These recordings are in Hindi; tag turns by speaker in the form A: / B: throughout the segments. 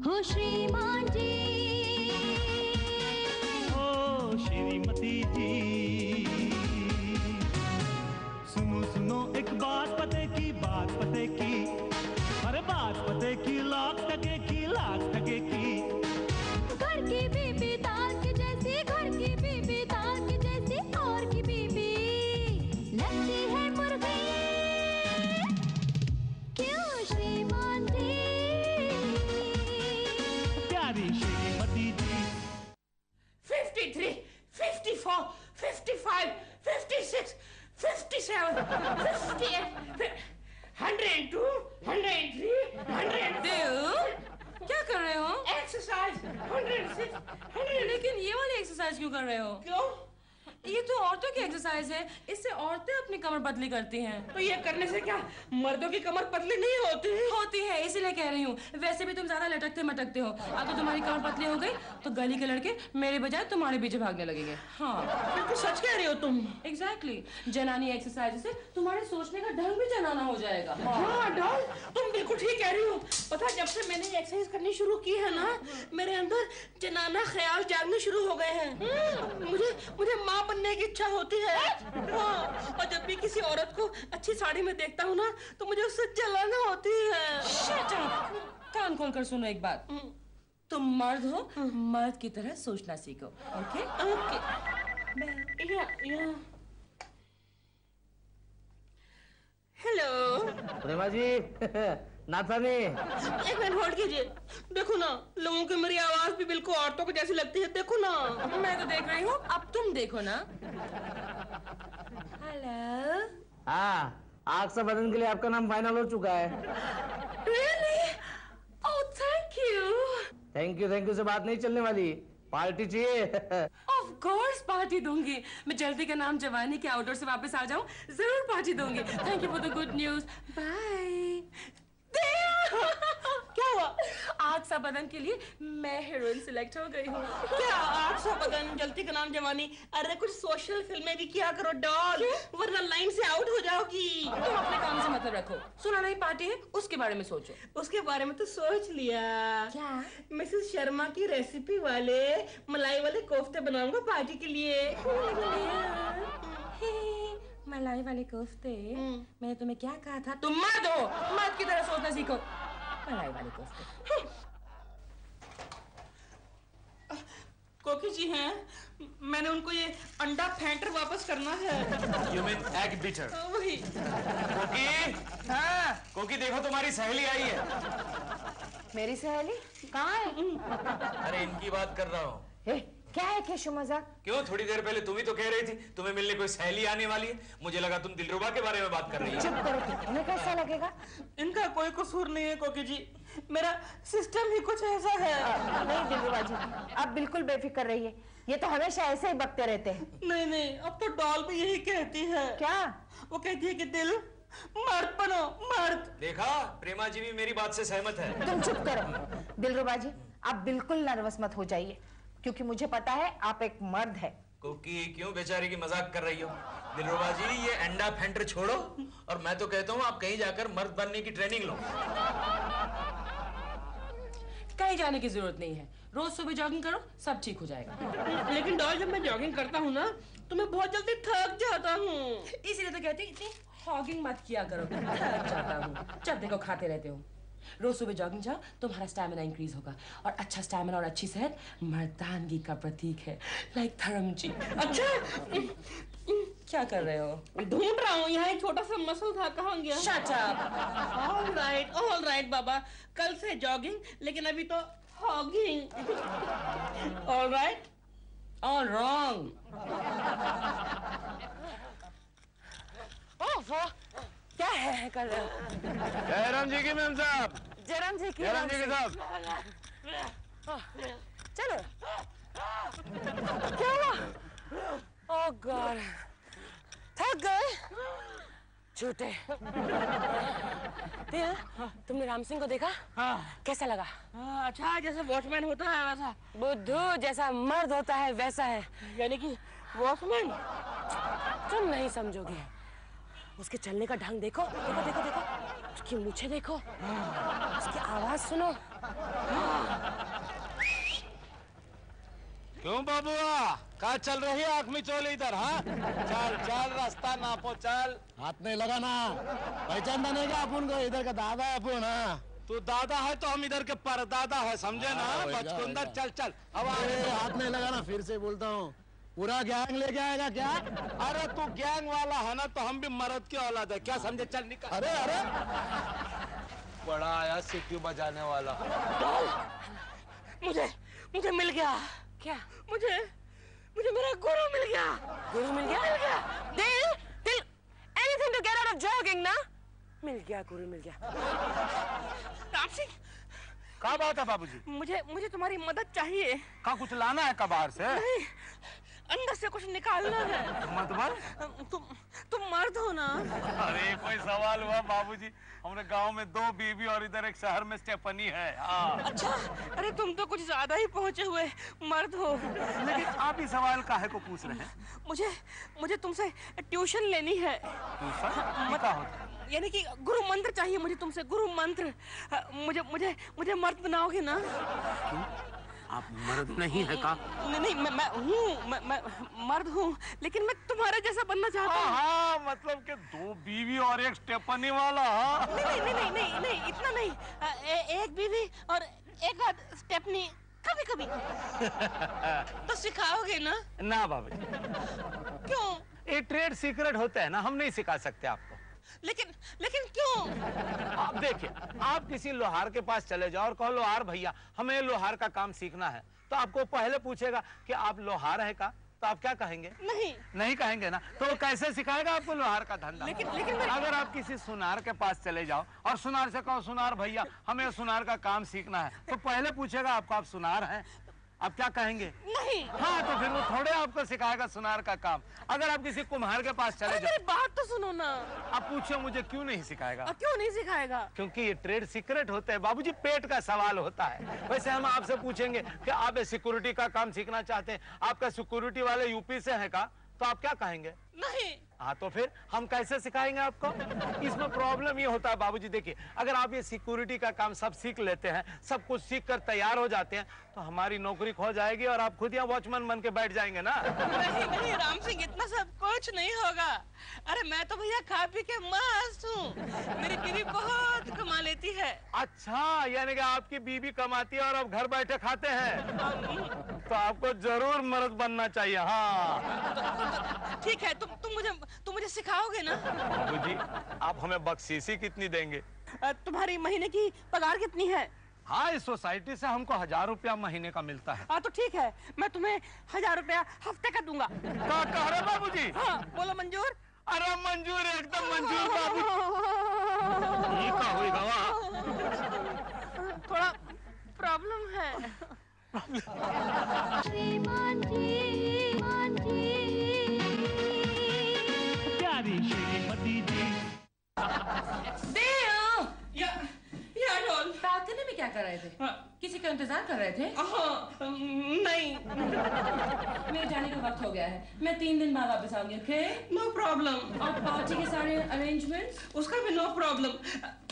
A: हो श्रीमान जी,
B: ओ श्रीमती जी, सुनो सुनो एक बात पते की, बात पते की, अरे बात पते की, लाख टके की, लाख टके की।
A: घर की बीबी दाल की जैसी, घर की बीबी दाल की जैसी, और की बीबी लगती है मुर्गी। क्यों श्रीमान जी,
B: प्यारी श्रीमती जी।
C: 53, 54, 55, 56, 57, 58, 102, 103, 104।
D: देव, क्या कर रहे हो?
C: एक्सरसाइज 106, 100।
D: लेकिन ये वाली एक्सरसाइज क्यों कर रहे हो?
C: क्यों?
D: ये तो औरतों की एक्सरसाइज है, इससे औरतें अपनी कमर पतली करती हैं।
C: तो ये करने से क्या मर्दों की कमर पतली नहीं होती?
D: होती है, इसीलिए कह रही हूँ। वैसे भी तुम ज्यादा लटकते मटकते हो। अगर तुम्हारी कमर पतली हो गई तो गली के लड़के मेरे बजाय तुम्हारे पीछे भागने लगेंगे। हाँ,
C: बिल्कुल सच कह रही हो तुम।
D: एग्जैक्टली। जनानी एक्सरसाइज से तुम्हारे सोचने का ढंग भी जनाना हो जाएगा।
C: हाँ डॉल, तुम बिल्कुल ठीक कह रही हो। पता है, जब से मैंने ये एक्सरसाइज करनी शुरू की है ना, मेरे अंदर जनाना ख्याल जागने शुरू हो गए हैं। मुझे माँ बनने की इच्छा होती है। हाँ, और जब भी किसी औरत को अच्छी साड़ी में देखता हूँ ना, तो मुझे उससे जलन होती है।
D: Shut up! कान खोल कर सुनो एक बात। तुम मर्द हो, मर्द की तरह सोचना सीखो। ओके?
C: ओके। या। हेलो
E: प्रेमा जी, नाथानी।
C: एक मिनट होल्ड कीजिए। देखो ना, लोगों की मेरी आवाज भी बिल्कुल औरतों को जैसी लगती है। देखो ना।
D: मैं तो देख रही हूँ, अब तुम देखो ना। हेलो।
E: हाँ, आग से बदन के लिए आपका नाम फाइनल हो चुका है।
D: Really? Oh, thank you.
E: Thank you से बात नहीं चलने वाली, पार्टी चाहिए।
D: Of course पार्टी दूंगी। मैं जल्दी का नाम जवानी के आउटडोर से वापस आ जाऊं, जरूर पार्टी दूंगी। Thank you for the good news. Bye.
C: क्या हुआ?
D: आग सा बदन के लिए मैं हीरोइन सिलेक्ट हो गई हूँ।
C: क्या आग सा बदन, जल्दी का नाम जवानी? अरे कुछ सोशल फिल्में भी किया करो डॉल, वरना लाइन से आउट हो जाओगी।
D: तुम अपने काम से मतलब रखो। सुना नहीं पार्टी है, उसके बारे में सोचो।
C: उसके बारे में तो सोच लिया।
D: क्या?
C: मिसेस शर्मा की रेसिपी वाले मलाई वाले कोफ्ते बनाऊंगा पार्टी के लिए।
D: मलाई वाले कोफ्ते? मैंने तुम्हें क्या कहा था? तुम मर्द हो, मर्द की तरह सोचना सीखो। मलाई वाले कोफ्ते।
C: कोकी जी हैं, मैंने उनको ये अंडा फेंटर वापस करना है।
F: You mean egg beater?
C: वही।
F: कोकी, हाँ, कोकी देखो तुम्हारी सहेली आई है।
G: मेरी सहेली कहाँ है?
F: अरे इनकी बात कर रहा हूँ।
G: क्या है केशव मजाक?
F: क्यों, थोड़ी देर पहले तुम ही तो कह रही थी तुम्हें मिलने कोई सहेली आने वाली है। मुझे लगा तुम दिलरुबा के बारे में बात कर रही हो।
G: चुप करो तुम, तुम्हें कैसा लगेगा?
C: इनका कोई कसूर नहीं है कोकी जी, मेरा सिस्टम ही कुछ ऐसा है।
G: नहीं दिलरुबा जी, आप बिल्कुल बेफिक्र रहिए। ये तो हमेशा ऐसे ही बकते रहते हैं।
C: नहीं, अब तो डॉल भी यही कहती है।
G: क्या?
C: वो कहती है कि दिल मर्द बनो, मर्द।
F: देखा, प्रेमा जी भी मेरी बात से सहमत है।
G: तुम चुप करो दिलरुबा जी, आप बिल्कुल नर्वस मत हो जाइए, क्योंकि मुझे पता है आप एक मर्द है।
F: कोकी क्यों बेचारे की मजाक कर रही हो? दिलरुबा जी, ये अंडा फेंटर छोड़ो और मैं तो कहता हूँ आप कहीं जाकर मर्द बनने की ट्रेनिंग लो।
D: कहीं जाने की जरूरत नहीं है, रोज सुबह जॉगिंग करो, सब ठीक हो जाएगा।
C: लेकिन डॉल, जब मैं जॉगिंग करता हूँ ना, तो मैं बहुत जल्दी थक जाता हूँ।
D: इसीलिए तो कहती हूँ इतनी हॉगिंग मत किया करो, थक जाता हूँ। जब देखो खाते रहते हो। रोज सुबह जॉगिंग जाओ, तुम्हारा स्टैमिना इंक्रीज होगा, और अच्छा स्टैमिना और अच्छी सेहत मर्दानगी का प्रतीक है, लाइक धर्म जी।
C: अच्छा,
D: क्या कर रहे हो?
C: ढूंढ रहा हूँ, यहाँ एक छोटा सा मसल था, कहाँ गया?
D: Shut up!
C: ऑल राइट बाबा, कल से जॉगिंग, लेकिन अभी तो hugging. All right?
D: All wrong! क्या है कर रहे हो?
E: जयराम जी की मैम साहब।
G: जयराम जी की
E: साहब।
D: चलो। क्या हुआ? ओह गॉड, थक गए झूठे। तुमने राम सिंह को देखा?
C: हाँ।
D: कैसा लगा?
C: अच्छा, जैसे वॉचमैन होता है वैसा।
D: बुद्धू जैसा मर्द होता है वैसा है।
C: यानी कि वॉचमैन?
D: तुम नहीं समझोगे। उसके चलने का ढंग देखो, देखो देखो देखो, उसकी मूछें देखो, उसकी आवाज सुनो।
H: क्यों बाबुआ, कहाँ चल रही है आँख में चोल इधर? हाँ चल चल, रास्ता नापो चल।
E: हाथ नहीं लगाना, पहचानता नहीं क्या अपन को? इधर का दादा है अपन। हाँ
H: तू दादा है तो हम इधर के परदादा है, समझे ना? बचकुंदर चल चल। अब
E: हाथ नहीं लगाना, फिर से बोलता हूँ। पूरा गैंग लेके आएगा क्या?
H: अरे तू गैंग वाला है ना, तो हम भी मर्द की औलाद है, क्या समझे? चल निकल।
E: अरे अरे
H: बड़ा आया सीटी बजाने वाला।
C: मुझे मिल गया।
D: क्या?
C: मुझे मेरा गुरु मिल गया।
D: गुरु मिल गया? दिल anything to get out of jogging ना? मिल गया, गुरु मिल गया।
C: राम सिंह,
H: क्या बात है बाबूजी?
C: मुझे तुम्हारी मदद चाहिए।
H: का कुछ लाना है कबार से?
C: नहीं, अंदर से कुछ निकालना है।
H: मतलब
C: तुम मर्द हो ना?
H: अरे कोई सवाल हुआ बाबूजी? हमने गांव में 2 बीवी और इधर एक शहर में स्टेफनी है।
C: अच्छा, अरे तुम तो कुछ ज्यादा ही पहुंचे हुए मर्द हो।
H: लेकिन आप ही सवाल काहे को पूछ रहे हैं?
C: मुझे तुमसे ट्यूशन लेनी है। यानी कि गुरु मंत्र चाहिए मुझे तुमसे, गुरु मंत्र। मुझे मर्द बनाओगे ना?
H: आप मर्द नहीं है का?
C: नहीं, मैं मर्द हूँ, लेकिन मैं तुम्हारे जैसा बनना चाहता हूँ।
H: हाँ, मतलब कि 2 बीवी और एक स्टेफनी वाला।
C: नहीं, इतना नहीं। एक बीवी और एक आध स्टेफनी, कभी तो सिखाओगे ना?
H: ना बाबूजी।
C: क्यों?
H: ये ट्रेड सीक्रेट होता है ना, हम नहीं सिखा सकते आपको।
C: लेकिन क्यों?
H: आप देखिए, आप किसी लोहार के पास चले जाओ और कहो लोहार भैया हमें लोहार का काम सीखना है, तो आपको पहले पूछेगा कि आप लोहार है का? तो आप क्या कहेंगे? नहीं कहेंगे ना, तो वो कैसे सिखाएगा आपको लोहार का धंधा?
C: लेकिन
H: अगर आप किसी सुनार के पास चले जाओ और सुनार से कहो सुनार भैया हमें सुनार का काम सीखना है, तो पहले पूछेगा आपको आप सुनार हैं? आप क्या कहेंगे?
C: नहीं।
H: हाँ, तो फिर वो थोड़े आपको सिखाएगा सुनार का काम। अगर आप किसी कुम्हार के पास चले जाओ,
C: मेरी बात तो सुनो ना।
H: आप पूछो मुझे क्यों नहीं सिखाएगा?
C: क्यों नहीं सिखाएगा?
H: क्योंकि ये ट्रेड सीक्रेट होते हैं बाबूजी, पेट का सवाल होता है। वैसे हम आपसे पूछेंगे कि आप सिक्योरिटी का काम सीखना चाहते हैं, आपका सिक्योरिटी वाले यूपी से है का? तो आप क्या कहेंगे?
C: नहीं।
H: हाँ, तो फिर हम कैसे सिखाएंगे आपको? इसमें प्रॉब्लम ये होता है बाबूजी, देखिए अगर आप ये सिक्योरिटी का काम सब सीख लेते हैं, सब कुछ सीख कर तैयार हो जाते हैं, तो हमारी नौकरी खो जाएगी और आप खुद यहाँ वॉचमैन बन के बैठ जाएंगे ना।
C: नहीं राम सिंह, इतना सब कुछ नहीं होगा। अरे मैं तो भैया खा पी के मस्त हूँ, मेरी बीवी बहुत कमा लेती है।
H: अच्छा, यानी कि आपकी बीवी कमाती है और आप घर बैठे खाते हैं? तो आपको जरूर मर्द बनना चाहिए। हाँ
C: ठीक है, तुम मुझे सिखाओगे ना?
H: बाबूजी, आप हमें बख्शीशी कितनी देंगे?
C: तुम्हारी महीने की पगार कितनी है?
H: हाँ, इस सोसाइटी से हमको 1000 रुपया महीने का मिलता है।
C: हाँ तो ठीक है, मैं तुम्हें 1000 रुपया हफ्ते का दूंगा।
H: क्या कह रहे बाबूजी?
C: हाँ, बोलो मंजूर?
H: अरे मंजूर, एकदम मंजूर बाबू।
C: थोड़ा प्रॉब्लम है।
B: प्यारी श्रीमती जी।
D: बालकनी में क्या कर रहे थे? किसी का इंतजार कर रहे थे?
C: नहीं,
D: मेरे जाने का वक्त हो गया है, मैं 3 दिन बाद वापस आऊंगी। ओके?
C: No problem.
D: और पार्टी के सारे अरेंजमेंट्स?
C: उसका भी नो प्रॉब्लम।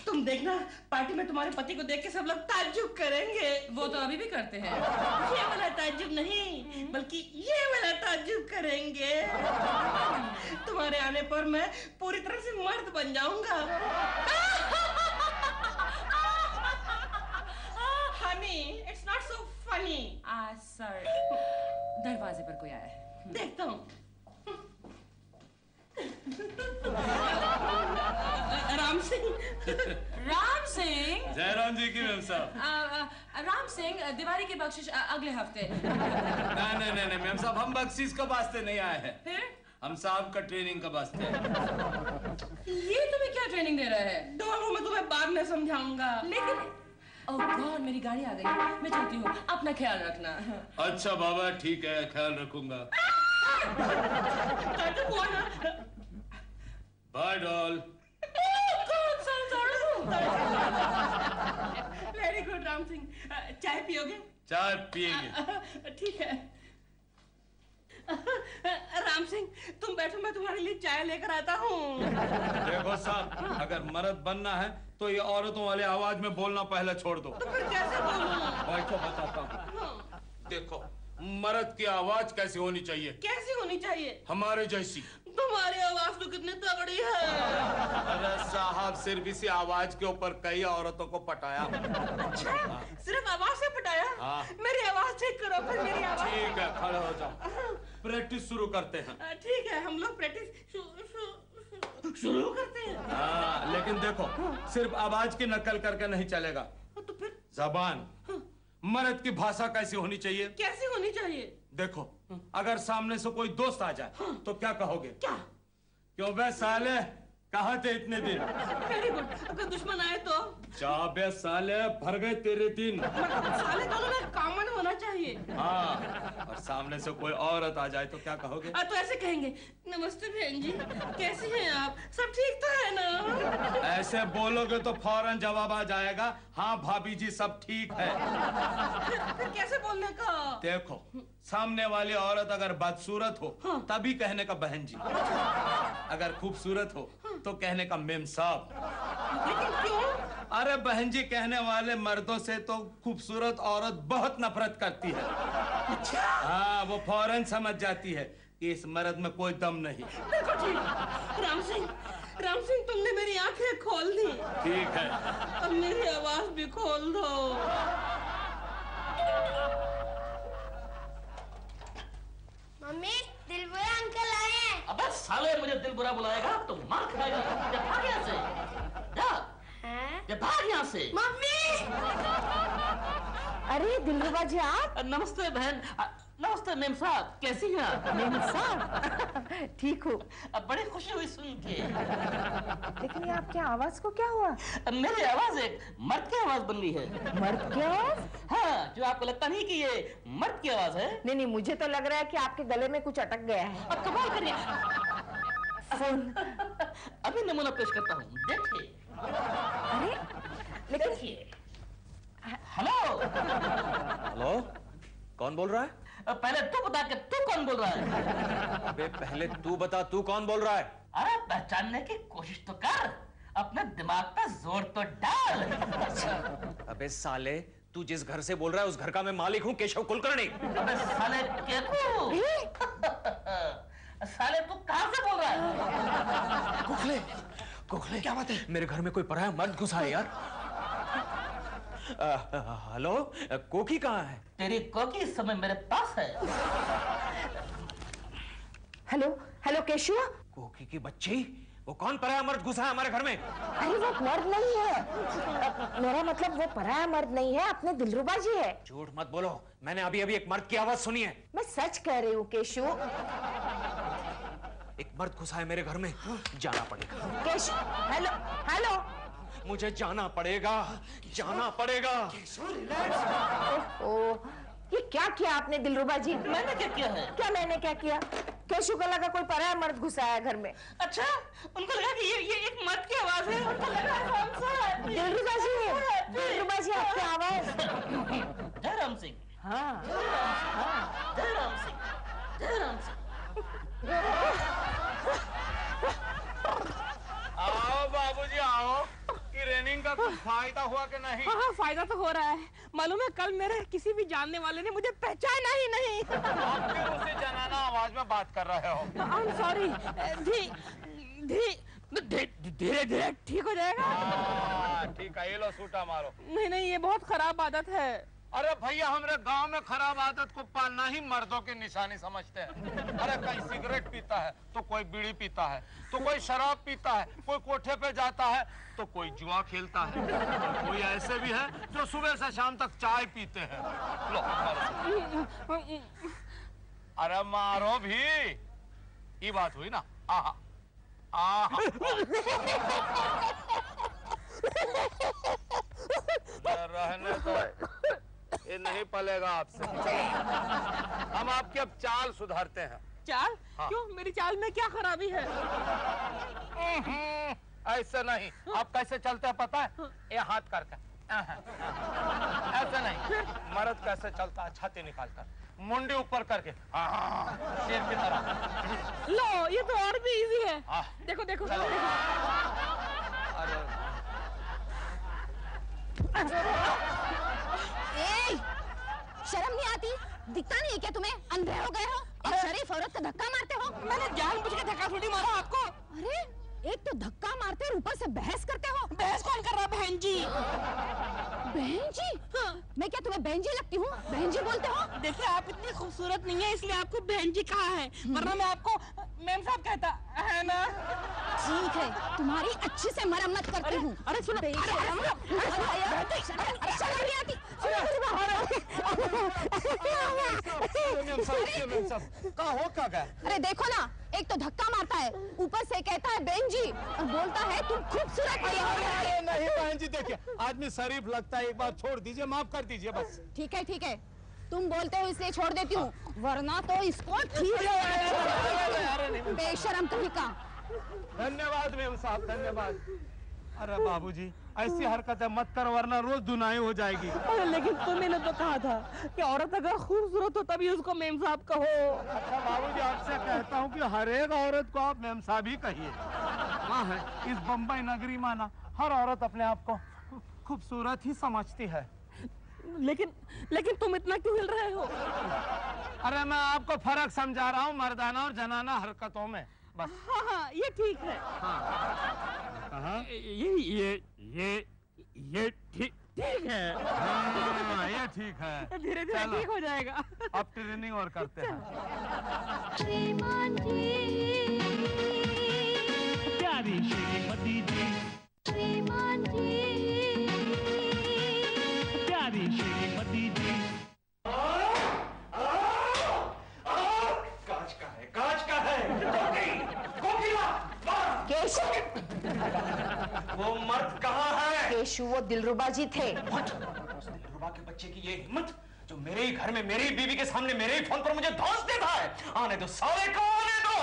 C: तुम देखना, पार्टी में तुम्हारे पति को देख के सब लोग ताज्जुब करेंगे।
D: वो तो अभी भी करते हैं।
C: ये वाला ताज्जुब नहीं, बल्कि ये वाला ताज्जुब करेंगे। तुम्हारे आने पर मैं पूरी तरह से मर्द बन जाऊंगा। Honey, it's not so funny.
D: Sir, दरवाजे पर कोई आया है।
C: देखता हूँ। राम सिंह।
D: राम सिंह?
F: जयराम जी की मैम साहब।
D: राम सिंह, दिवाली की बख्शिश अगले हफ्ते।
F: नहीं मैम साहब, हम बख्शीश का वास्ते नहीं आए हैं।
D: फिर?
F: हम साहब का ट्रेनिंग का वास्ते हैं।
D: ये तुम्हें क्या ट्रेनिंग दे रहा है?
C: दोनों मैं तुम्हें बाद में समझाऊंगा।
D: लेकिन ओह गॉड, मेरी गाड़ी आ गई, मैं चलती हूँ, अपना ख्याल रखना।
F: अच्छा बाबा, ठीक है, ख्याल रखूंगा। Bye doll.
C: Very good Ram Singh, चाय पियोगे?
F: चाय पिएंगे।
C: ठीक है। राम सिंह, तुम बैठो, मैं तुम्हारे लिए चाय लेकर आता हूँ।
F: देखो साहब, अगर मर्द बनना है तो ये औरतों वाले आवाज में बोलना पहले छोड़ दो।
C: तो फिर कैसे बोलूं?
F: बैठो, बताता हूँ। देखो,
I: मर्द की आवाज कैसी होनी चाहिए?
C: कैसी होनी चाहिए?
I: हमारे जैसी।
C: तुम्हारी आवाज तो कितनी तगड़ी है।
I: अरे साहब, सिर्फ इसी आवाज के ऊपर कई औरतों को पटाया।
C: अच्छा, सिर्फ आवाज से पटाया?
I: हाँ।
C: मेरी आवाज ठीक करो फिर, मेरी आवाज।
I: ठीक है, खड़े हो जाओ। प्रैक्टिस शुरू करते हैं।
C: ठीक है, हम लोग प्रैक्टिस शुरू करते हैं।
I: हाँ, लेकिन देखो, सिर्फ आवाज की नकल करके नहीं चलेगा।
C: तो फिर
I: जबान। मर्द की भाषा कैसी होनी चाहिए?
C: कैसी होनी चाहिए?
I: देखो, अगर सामने से कोई दोस्त आ जाए तो क्या कहोगे?
C: क्या?
I: क्यों बे साले, कहाँ थे इतने दिन?
C: Very good. अगर दुश्मन आए तो?
I: जा बे साले, भर गए तेरे दिन।
C: साले दोनों में कॉमन होना चाहिए।
I: हाँ, और सामने से कोई औरत आ जाए तो क्या कहोगे?
C: तो ऐसे कहेंगे, नमस्ते बहन जी, कैसी हैं आप? सब ठीक तो है ना?
I: ऐसे बोलोगे तो फौरन जवाब आ जाएगा, हाँ भाभी जी सब ठीक है।
C: फिर कैसे बोलने का?
I: देखो, सामने वाली औरत अगर बदसूरत हो तभी कहने का बहन जी, अगर खूबसूरत हो तो कहने का मेम साहब।
C: लेकिन क्यों?
I: अरे बहन जी कहने वाले मर्दों से तो खूबसूरत औरत बहुत नफरत करती है।
C: अच्छा?
I: हाँ, वो फौरन समझ जाती है कि इस मर्द में कोई दम नहीं।
C: बिल्कुल ठीक। राम सिंह, तुमने मेरी आंखें खोल दी।
I: ठीक है,
C: अब मेरी आवाज भी खोल दो।
A: मम्मी, दिलबुरा अंकल आए हैं।
C: अबे साले, मुझे दिल बुरा बुलाएगा तो मार खाएगा। जा भाग यहाँ से, जा भाग यहाँ से।
A: मम्मी!
G: अरे दिलरुबा जी आप?
C: नमस्ते बहन। नमस्ते मेम साहब, कैसी हैं आप?
G: मेम साहब ठीक हूँ।
C: अब बड़ी खुशी हुई सुन के।
G: लेकिन ये आपकी आवाज को क्या हुआ?
C: मेरी आवाज एक मर्द की आवाज बन गई है।
G: मर्द की आवाज?
C: हाँ, जो आपको लगता नहीं कि ये मर्द की आवाज है?
G: नहीं, मुझे तो लग रहा है कि आपके गले में कुछ अटक गया है।
C: अब कमाल करिए।
G: फोन।
C: अभी नमूना पेश करता हूँ, देखिए।
G: अरे लेकिन
C: हेलो।
F: हेलो, कौन बोल रहा है?
C: पहले तू बता के तू कौन बोल रहा है?
F: अबे पहले तू बता, तू कौन बोल रहा है?
C: अरे पहचानने की कोशिश तो कर, अपने दिमाग पे जोर तो डाल।
F: अबे साले, तू जिस घर से बोल रहा है उस घर का मैं मालिक हूँ, केशव कुलकर्णी।
C: अबे साले केकू। साले तू कहाँ से बोल रहा है?
F: गोखले, क्या बात है? मेरे घर में कोई पराया मर्द घुसा है यार। हेलो, कोकी कहाँ है?
C: तेरी कोकी इस समय मेरे पास है।
G: हेलो केशव।
F: कोकी की बच्ची, वो कौन पराया मर्द घुसा है हमारे घर में?
G: अरे वो मर्द नहीं है, मेरा मतलब वो पराया मर्द नहीं है, अपने दिलरुबा जी है।
F: झूठ मत बोलो, मैंने अभी अभी एक मर्द की आवाज सुनी है।
G: मैं सच कह रही हूँ केशव।
F: एक मर्द घुसा है मेरे घर में, जाना पड़ेगा।
G: केशव, हेलो।
F: मुझे जाना पड़ेगा।
G: ओह, ये क्या किया आपने दिलरुबा जी?
C: मैंने क्या किया है?
G: क्या मैंने क्या किया? केशव को लगा कोई पराया मर्द घुसा है घर में।
C: अच्छा, उनको लगा कि ये एक मर्द की आवाज है। उनको लगा कौन सा?
G: दिलरुबा जी आपकी आवाज।
C: जयराम सिंह।
G: हाँ।
C: जयराम सिंह।
H: आओ बाबूजी आओ, कि ट्रेनिंग का कुछ फायदा हुआ कि नहीं?
C: हाँ, फायदा तो हो रहा है। मालूम है, कल मेरे किसी भी जानने वाले ने मुझे पहचाना ही नहीं।
H: आप क्यों उसे जनाना आवाज में बात कर रहे हो?
C: I'm sorry। धीरे धीरे ठीक हो जाएगा।
H: ठीक है, ये लो सूटा मारो।
C: नहीं, ये बहुत खराब आदत है।
H: अरे भैया, हमारे गांव में खराब आदत को पालना ही मर्दों की निशानी समझते हैं। अरे कोई सिगरेट पीता है तो कोई बीड़ी पीता है, तो कोई शराब पीता है, कोई कोठे पे जाता है तो कोई जुआ खेलता है, कोई ऐसे भी है जो सुबह से शाम तक चाय पीते हैं। लो मारो। अरे मारो भी, ये बात हुई ना। आहा आहा रहने तो ये नहीं पलेगा आपसे। हम आपकी अब चाल सुधारते हैं।
C: चाल?
H: हाँ।
C: क्यों, मेरी चाल में क्या खराबी है?
H: ऐसे नहीं। आप कैसे चलते हैं पता है? ये हाथ करके ऐसे नहीं। मर्द कैसे चलता है? छाती निकाल कर, मुंडी ऊपर करके, शेर की तरह।
C: लो, ये तो और भी इजी है। देखो देखो।
G: शर्म नहीं आती? दिखता नहीं है क्या तुम्हें? अंधे हो गए हो? एक शरीफ औरत का धक्का मारते हो?
C: मैंने जानबूझ के धक्का थोड़ी मारा आपको।
G: अरे एक तो धक्का मारते और ऊपर से बहस करते हो।
C: बहस कौन कर रहा है बहन जी?
G: बहन जी? हाँ। मैं क्या तुम्हें बहन जी लगती हूँ? बहन जी बोलते हो?
C: देखिए आप इतनी खूबसूरत नहीं है इसलिए आपको बहन जी कहा है, वरना मैं आपको मैम साहब कहता है ना।
G: ठीक है, तुम्हारी अच्छी से मरम्मत करती हूँ।
C: अरे सुनो,
G: अरे देखो ना, एक तो धक्का मारता है, ऊपर से कहता है बहन जी और बोलता है तुम खूबसूरत
H: अरे नहीं बहन जी, देखिए आदमी शरीफ लगता है, एक बार छोड़ दीजिए, माफ कर दीजिए बस।
G: ठीक है, तुम बोलते हो इसलिए छोड़ देती हूँ, वरना तो इसको बेशरम कहीं का।
H: धन्यवाद मेम साहब, धन्यवाद। अरे बाबूजी ऐसी हरकतें मत करो वरना रोज धुनाई हो जाएगी।
C: अरे लेकिन तुमने तो कहा था कि औरत अगर खूबसूरत हो तभी उसको मेम साहब कहो।
H: अच्छा बाबूजी आपसे कहता हूँ कि हर एक औरत को आप मेम साहब ही कहिए। हाँ है, इस बम्बई नगरी माना हर औरत अपने आप को खूबसूरत ही समझती है।
C: लेकिन तुम इतना क्यों हिल रहे हो?
H: अरे मैं आपको फर्क समझा रहा हूँ मर्दाना और जनाना हरकतों में बस।
C: हाँ, ये ठीक है।
H: हाँ। ये ठीक है। हाँ, ये ठीक है।
C: धीरे धीरे ठीक हो जाएगा।
H: अब ट्रेनिंग और करते हैं।
A: श्रीमान जी,
B: प्यारी श्रीमती जी,
A: श्रीमान जी,
B: प्यारी श्रीमती जी।
F: कांच का है।
G: केशु,
F: वो मर्द कहाँ है?
G: केशु वो दिलरुबा जी थे।
F: दिलरुबा के बच्चे की ये हिम्मत जो मेरे ही घर में मेरी ही बीवी के सामने मेरे ही फोन पर मुझे धौंस देता है। आने दो साले को, आने दो।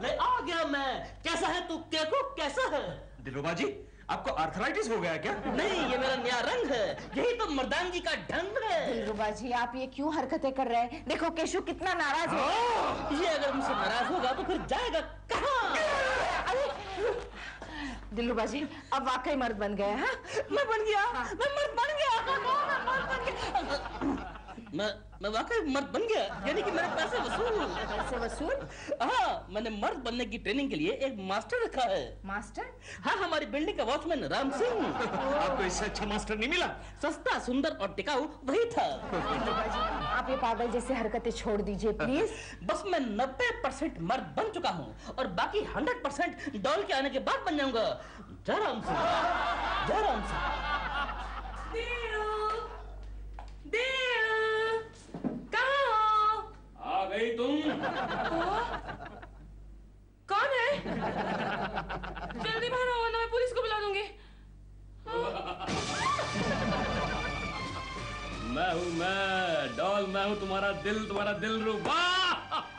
C: ले आ गया मैं। कैसा है तू? केको कैसा है?
F: दिलरुबा जी आपको आर्थराइटिस हो गया क्या?
C: नहीं, ये मेरा नया रंग है, यही तो मर्दानगी का ढंग है।
G: दिलरुबा जी आप ये क्यों हरकतें कर रहे हैं? देखो केशु कितना नाराज है।
C: ये अगर मुझसे नाराज होगा तो फिर जाएगा कहाँ?
G: दिलरुबा जी अब वाकई मर्द बन गए हैं।
C: मैं बन गया, मैं मर्द बन गया। मैं वाकई मर्द बन गया, यानी कि मेरे पैसे वसूल।
G: पैसे वसूल?
C: हाँ, मैंने मर्द बनने की ट्रेनिंग के लिए एक मास्टर रखा है।
G: मास्टर?
C: हाँ, हमारी बिल्डिंग का वॉचमैन राम सिंह।
F: आपको इससे अच्छा मास्टर नहीं मिला?
C: सस्ता, सुंदर और टिकाऊ वही था।
G: दिलरुबा जी आप ये पागल जैसे हरकतें छोड़ दीजिए प्लीज।
C: बस मैं 90% मर्द बन चुका हूँ और बाकी 100% डॉल के आने के बाद बन जाऊंगा। जय राम सिंह, जय राम सिंह।
F: आ गई तुम?
D: कौन है? जल्दी बाहर आओ वरना मैं पुलिस को बुला दूंगी।
F: मैं डॉल, मैं हूँ तुम्हारा दिल रुबा।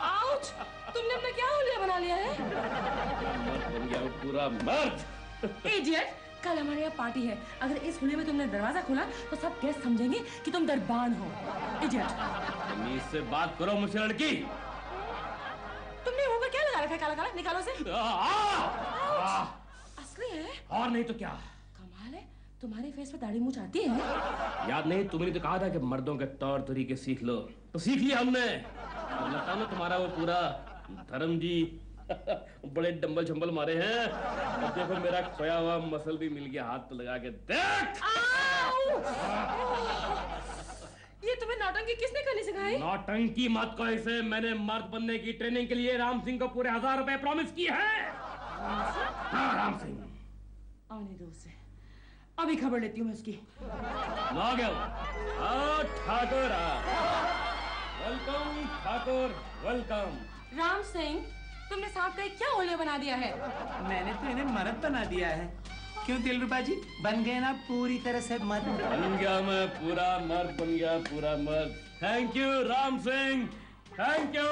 D: आउच! तुमने अपना क्या हुलिया बना लिया है?
F: मर्द बन गया हूँ, पूरा मर्द।
D: इडियट! कल हमारे यहाँ पार्टी है, अगर इस हुलिये में तुमने दरवाजा खोला तो सब गेस्ट समझेंगे कि तुम दरबान हो। इडियट!
F: तमीज से बात करो मुझसे लड़की।
D: तुमने मुंह में क्या लगा रखा है काला काला? निकालो से। असली है?
F: और नहीं तो क्या।
D: कमाल है, तुम्हारे फेस पे दाढ़ी मूंछ आती है?
F: याद नहीं तुमने तो कहा था कि मर्दों के तौर तरीके सीख लो, तो सीख लिया हमने। अब लगता ना तुम्हारा वो पूरा धर्म जी बड़े डंबल झंबल मारे हैं। अब देखो मेरा खोया हुआ मसल भी मिल गया, हाथ तो लगा के देख।
D: ये तुम्हें नौटंकी किसने करनी सिखाई?
F: नौटंकी मत कहो इसे, मैंने मर्द बनने की ट्रेनिंग के लिए राम सिंह को पूरे 1000 रुपए प्रॉमिस किए हैं। हाँ राम सिंह।
D: आने दो उसे, अभी खबर लेती हूँ मैं उसकी।
F: Thakur, welcome Thakur, welcome.
D: राम सिंह, तुमने साहब का क्या होलिया बना दिया है?
C: मैंने तो इन्हें मर्द बना दिया है। क्यों दिलरुबा जी, बन गए ना पूरी तरह से मर्द?
F: बन गया मैं पूरा मर्द, बन गया पूरा मर्द। Thank you Ram Singh, thank you.